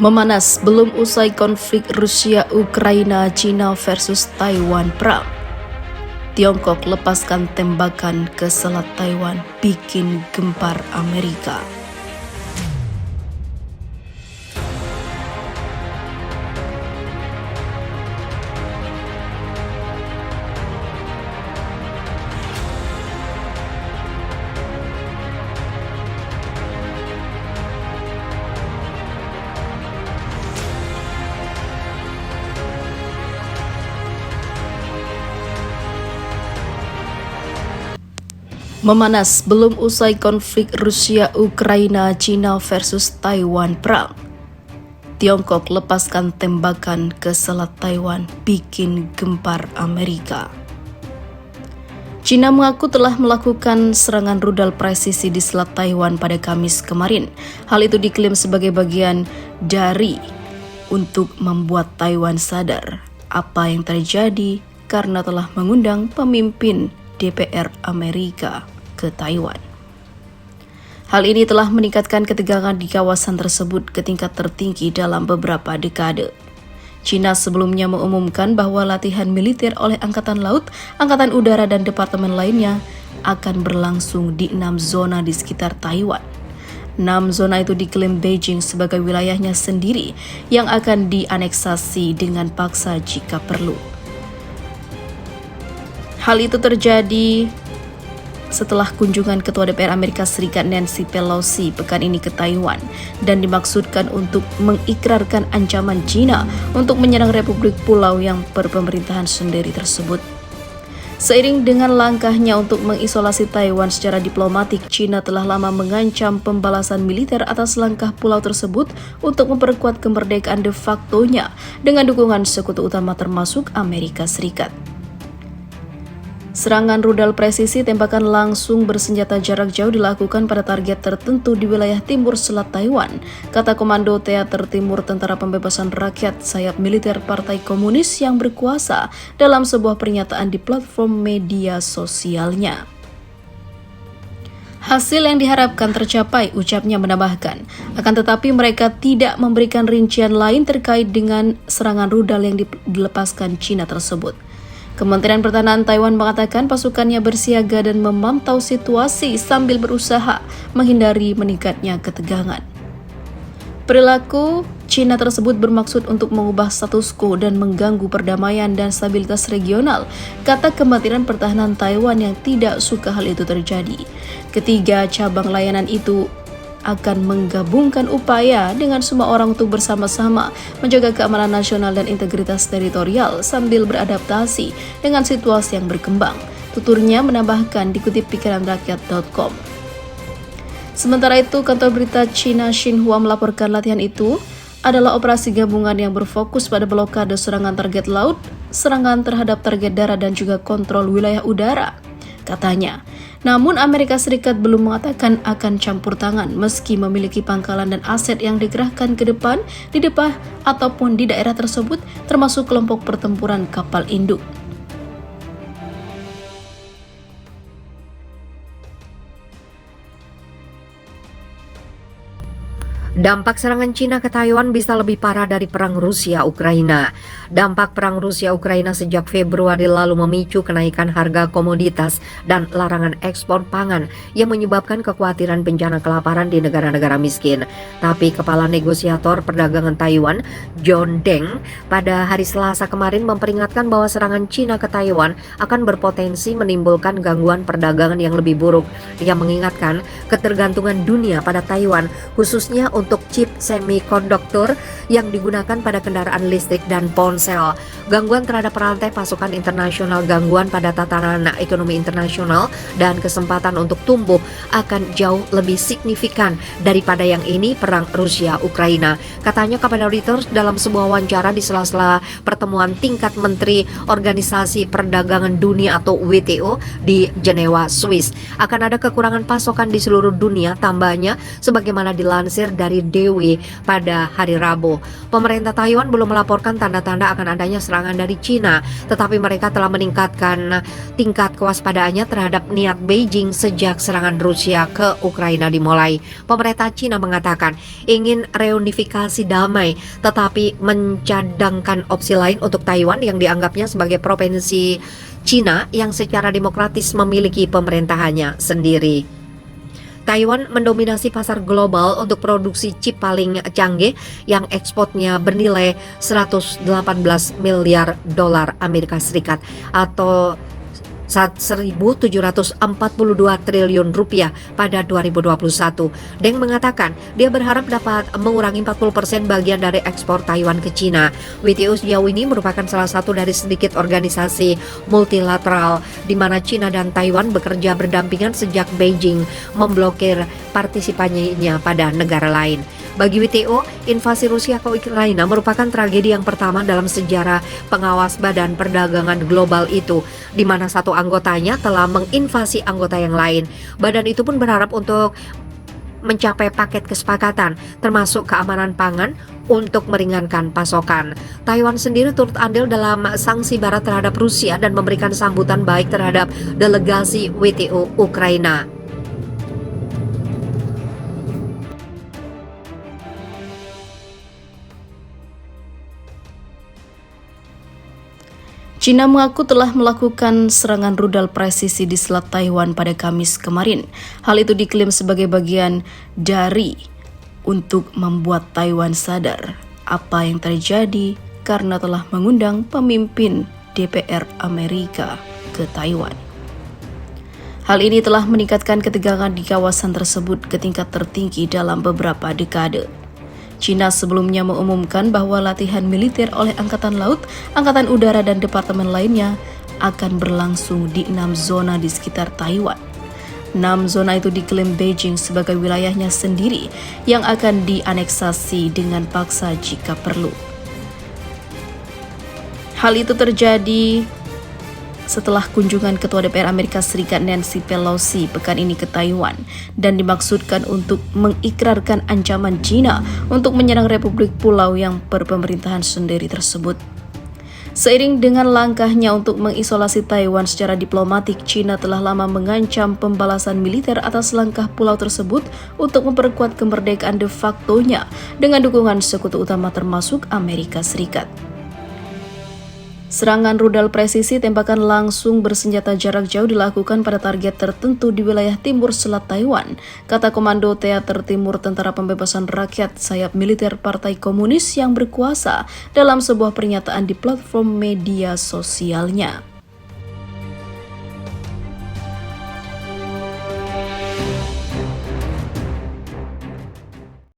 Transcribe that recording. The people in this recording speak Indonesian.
Memanas belum usai konflik Rusia-Ukraina, China versus Taiwan perang. Tiongkok lepaskan tembakan ke Selat Taiwan, bikin gempar Amerika. Memanas belum usai konflik Rusia-Ukraina, China versus Taiwan perang. Tiongkok lepaskan tembakan ke Selat Taiwan, bikin gempar Amerika. China mengaku telah melakukan serangan rudal presisi di Selat Taiwan pada Kamis kemarin. Hal itu diklaim sebagai bagian dari untuk membuat Taiwan sadar apa yang terjadi karena telah mengundang pemimpin DPR Amerika ke Taiwan. Hal ini telah meningkatkan ketegangan di kawasan tersebut ke tingkat tertinggi dalam beberapa dekade. China sebelumnya mengumumkan bahwa latihan militer oleh Angkatan Laut, Angkatan Udara, dan departemen lainnya akan berlangsung di 6 zona di sekitar Taiwan. 6 zona itu diklaim Beijing sebagai wilayahnya sendiri yang akan dianeksasi dengan paksa jika perlu. Hal itu terjadi setelah kunjungan Ketua DPR Amerika Serikat Nancy Pelosi pekan ini ke Taiwan dan dimaksudkan untuk mengikrarkan ancaman China untuk menyerang Republik Pulau yang berpemerintahan sendiri tersebut. Seiring dengan langkahnya untuk mengisolasi Taiwan secara diplomatik, China telah lama mengancam pembalasan militer atas langkah pulau tersebut untuk memperkuat kemerdekaan de facto-nya dengan dukungan sekutu utama termasuk Amerika Serikat. Serangan rudal presisi tembakan langsung bersenjata jarak jauh dilakukan pada target tertentu di wilayah timur Selat Taiwan, kata Komando Teater Timur Tentara Pembebasan Rakyat sayap militer Partai Komunis yang berkuasa dalam sebuah pernyataan di platform media sosialnya. Hasil yang diharapkan tercapai, ucapnya menambahkan. Akan tetapi mereka tidak memberikan rincian lain terkait dengan serangan rudal yang dilepaskan China tersebut. Kementerian Pertahanan Taiwan mengatakan pasukannya bersiaga dan memantau situasi sambil berusaha menghindari meningkatnya ketegangan. Perilaku China tersebut bermaksud untuk mengubah status quo dan mengganggu perdamaian dan stabilitas regional, kata Kementerian Pertahanan Taiwan yang tidak suka hal itu terjadi. Ketiga cabang layanan itu akan menggabungkan upaya dengan semua orang untuk bersama-sama menjaga keamanan nasional dan integritas teritorial sambil beradaptasi dengan situasi yang berkembang. Tuturnya menambahkan dikutip pikiranrakyat.com. Sementara itu, kantor berita China Xinhua melaporkan latihan itu adalah operasi gabungan yang berfokus pada blokade serangan target laut, serangan terhadap target darat dan juga kontrol wilayah udara, katanya. Namun Amerika Serikat belum mengatakan akan campur tangan meski memiliki pangkalan dan aset yang dikerahkan ke depan, di depan ataupun di daerah tersebut termasuk kelompok pertempuran kapal induk. Dampak serangan China ke Taiwan bisa lebih parah dari perang Rusia-Ukraina. Dampak perang Rusia-Ukraina sejak Februari lalu memicu kenaikan harga komoditas dan larangan ekspor pangan yang menyebabkan kekhawatiran bencana kelaparan di negara-negara miskin. Tapi Kepala Negosiator Perdagangan Taiwan, John Deng, pada hari Selasa kemarin memperingatkan bahwa serangan China ke Taiwan akan berpotensi menimbulkan gangguan perdagangan yang lebih buruk. Dia mengingatkan ketergantungan dunia pada Taiwan, khususnya untuk chip semikonduktor yang digunakan pada kendaraan listrik dan ponsel. Gangguan terhadap rantai pasokan internasional, gangguan pada tatanan ekonomi internasional, dan kesempatan untuk tumbuh akan jauh lebih signifikan daripada yang ini perang Rusia-Ukraina, katanya kepada Reuters dalam sebuah wawancara di sela-sela pertemuan tingkat Menteri Organisasi Perdagangan Dunia atau WTO di Jenewa, Swiss. Akan ada kekurangan pasokan di seluruh dunia, tambahnya sebagaimana dilansir dari Hari Dewi pada hari Rabu. Pemerintah Taiwan belum melaporkan tanda-tanda akan adanya serangan dari Cina, tetapi mereka telah meningkatkan tingkat kewaspadaannya terhadap niat Beijing sejak serangan Rusia ke Ukraina dimulai. Pemerintah Cina mengatakan ingin reunifikasi damai, tetapi mencadangkan opsi lain untuk Taiwan yang dianggapnya sebagai provinsi Cina yang secara demokratis memiliki pemerintahannya sendiri. Taiwan mendominasi pasar global untuk produksi chip paling canggih yang ekspornya bernilai 118 miliar dolar Amerika Serikat atau 1.742 triliun rupiah pada 2021. Deng mengatakan dia berharap dapat mengurangi 40% bagian dari ekspor Taiwan ke Cina. WTO sejauh ini merupakan salah satu dari sedikit organisasi multilateral di mana Cina dan Taiwan bekerja berdampingan sejak Beijing memblokir partisipannya pada negara lain. Bagi WTO, invasi Rusia ke Ukraina merupakan tragedi yang pertama dalam sejarah pengawas Badan Perdagangan Global itu, di mana satu anggotanya telah menginvasi anggota yang lain. Badan itu pun berharap untuk mencapai paket kesepakatan, termasuk keamanan pangan untuk meringankan pasokan. Taiwan sendiri turut andil dalam sanksi Barat terhadap Rusia dan memberikan sambutan baik terhadap delegasi WTO Ukraina. Cina mengaku telah melakukan serangan rudal presisi di Selat Taiwan pada Kamis kemarin. Hal itu diklaim sebagai bagian dari untuk membuat Taiwan sadar apa yang terjadi karena telah mengundang pemimpin DPR Amerika ke Taiwan. Hal ini telah meningkatkan ketegangan di kawasan tersebut ke tingkat tertinggi dalam beberapa dekade. Cina sebelumnya mengumumkan bahwa latihan militer oleh Angkatan Laut, Angkatan Udara, dan departemen lainnya akan berlangsung di 6 zona di sekitar Taiwan. 6 zona itu diklaim Beijing sebagai wilayahnya sendiri yang akan dianeksasi dengan paksa jika perlu. Hal itu terjadi setelah kunjungan Ketua DPR Amerika Serikat Nancy Pelosi pekan ini ke Taiwan dan dimaksudkan untuk mengikrarkan ancaman Cina untuk menyerang Republik Pulau yang berpemerintahan sendiri tersebut. Seiring dengan langkahnya untuk mengisolasi Taiwan secara diplomatik, Cina telah lama mengancam pembalasan militer atas langkah pulau tersebut untuk memperkuat kemerdekaan de facto-nya dengan dukungan sekutu utama termasuk Amerika Serikat. Serangan rudal presisi tembakan langsung bersenjata jarak jauh dilakukan pada target tertentu di wilayah timur Selat Taiwan, kata Komando Teater Timur Tentara Pembebasan Rakyat sayap militer Partai Komunis yang berkuasa dalam sebuah pernyataan di platform media sosialnya.